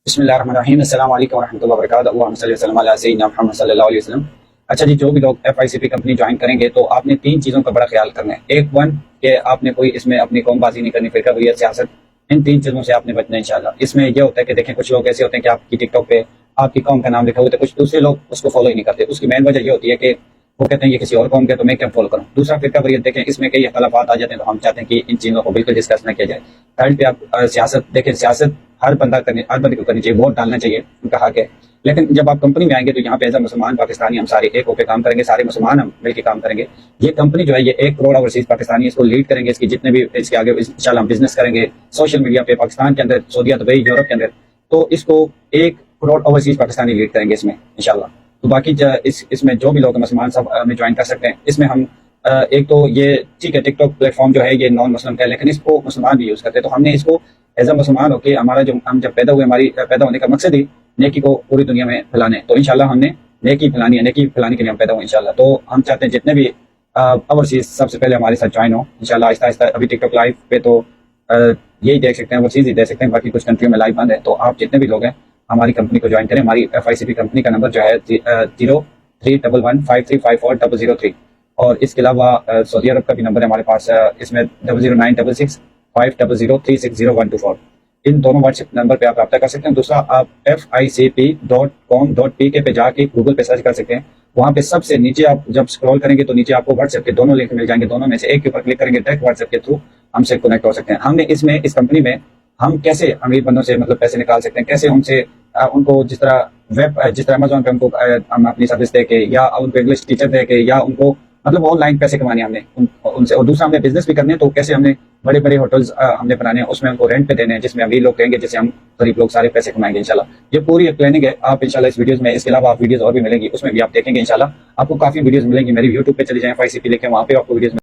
بسم اللہ الرحمن الرحیم، السلام علیکم ورحمۃ اللہ وبرکاتہ، اللہم صلی وسلم علی سیدنا محمد صلی اللہ علیہ وسلم۔ اچھا جی، جو بھی لوگ ایف آئی سی پی کمپنی جوائن کریں گے تو آپ نے تین چیزوں کا بڑا خیال کرنا ہے۔ ایک کہ آپ نے کوئی اس میں اپنی قوم بازی نہیں کرنی، فرقہ واریت، سیاست، ان تین چیزوں سے آپ نے بچنا ہے انشاءاللہ۔ اس میں یہ ہوتا ہے کہ دیکھیں کچھ لوگ ایسے ہوتے ہیں کہ آپ کی ٹک ٹاک پہ آپ کی قوم کا نام لکھا ہوتا ہے، کچھ دوسرے لوگ اس کو فالو ہی نہیں کرتے۔ اس کی مین وجہ یہ ہوتی ہے کہ وہ کہتے ہیں یہ کسی اور قوم کے تو میں کیا فالو کروں۔ دوسرا فرقہ واریت، دیکھیں اس میں کئی اختلافات آ جاتے ہیں تو ہم چاہتے ہیں کہ ان چیزوں کو بالکل ڈسکس نہ کیا جائے۔ تھرڈ پہ آپ سیاست، دیکھیں سیاست ہر بندے کو کرنی چاہیے، ووٹ ڈالنا چاہیے، ان کا حق ہے۔ لیکن جب آپ کمپنی میں آئیں گے تو یہاں پہ ایز اے مسلمان پاکستانی ہم سارے ایک ہو کے کام کریں گے، سارے مسلمان ہم مل کے کام کریں گے۔ یہ کمپنی جو ہے یہ 1 کروڑ اوورسیز پاکستانی اس کو لیڈ کریں گے، اس کی جتنے بھی اس کے آگے انشاءاللہ ہم بزنس کریں گے سوشل میڈیا پہ، پاکستان کے اندر، سعودیہ، دبئی، یورپ کے اندر، تو اس کو 1 کروڑ اوورسیز پاکستانی لیڈ کریں گے اس میں انشاءاللہ۔ تو باقی اس میں جو بھی لوگ مسلمان سب میں جوائن کر سکتے ہیں۔ اس میں ہم ایک تو یہ ٹھیک ہے، ٹک ٹاک پلیٹ فارم جو ہے یہ نان مسلم کا ہے، لیکن اس کو مسلمان بھی یوز کرتے ہیں، تو ہم نے اس کو ایز اے مسلمان ہو کے ہمارا جو ہم جب پیدا ہوئے، ہماری پیدا ہونے کا مقصد ہی نیکی کو پوری دنیا میں پھیلانے، تو انشاءاللہ ہم نے نیکی پھیلانی ہے، نیکی پھیلانے کے لیے ہم پیدا ہوئے انشاءاللہ۔ تو ہم چاہتے ہیں جتنے بھی اوورسیز سب سے پہلے ہمارے ساتھ جوائن ہو انشاءاللہ آہستہ آہستہ۔ ابھی ٹک ٹاک لائیو پہ تو یہی دیکھ سکتے ہیں، اوورسیز ہی دیکھ سکتے ہیں، باقی کچھ کنٹریوں میں لائیو بند ہے۔ تو آپ جتنے بھی لوگ ہیں ہماری کمپنی کو جوائن کریں۔ ہماری ایف آئی سی پی کمپنی کا نمبر جو ہے 0311535403، اور اس کے علاوہ سعودی عرب کا بھی نمبر ہے ہمارے پاس، اس میں 0096650036012 ان دونوں واٹس ایپ نمبر پہ آپ رابطہ کر سکتے ہیں۔ دوسرا، آپ FICP.com.pk پہ جا کے گوگل پہ سرچ کر سکتے ہیں، وہاں پہ سب سے نیچے آپ جب اسکرول کریں گے تو نیچے آپ کو واٹس ایپ کے دونوں لنک مل جائیں گے، دونوں میں سے ایک کے اوپر کلک کریں گے، ڈائریکٹ واٹس ایپ کے تھرو ہم سے کنیکٹ ہو سکتے ہیں۔ ہم نے اس کمپنی میں ہم کیسے امیر بندوں سے مطلب پیسے نکال سکتے ہیں، کیسے ان کو جس طرح امیزون پہ ہم اپنی سروس دے کے، یا ان کو انگلش ٹیچر دے کے، یا ان کو مطلب آن لائن پیسے کمانے ہم نے ان سے، اور دوسرا ہم نے بزنس بھی کرنے ہیں، تو کیسے ہم نے بڑے بڑے ہوٹلز ہم نے بنانے ہیں، اس میں ان کو رینٹ پہ دینے ہیں، جس میں امیر لوگ کہیں گے، جس سے ہم غریب لوگ سارے پیسے کمائیں گے انشاءاللہ۔ یہ پوری ایک پلاننگ ہے، آپ انشاءاللہ اس ویڈیوز میں، اس کے علاوہ آپ ویڈیوز اور بھی ملیں گی، اس میں بھی آپ دیکھیں گے انشاءاللہ۔ آپ کو کافی ویڈیوز ملیں گی، میری یوٹیوب پہ چلی جائیں، FICP لکھیں، وہاں پہ آپ کو ویڈیوز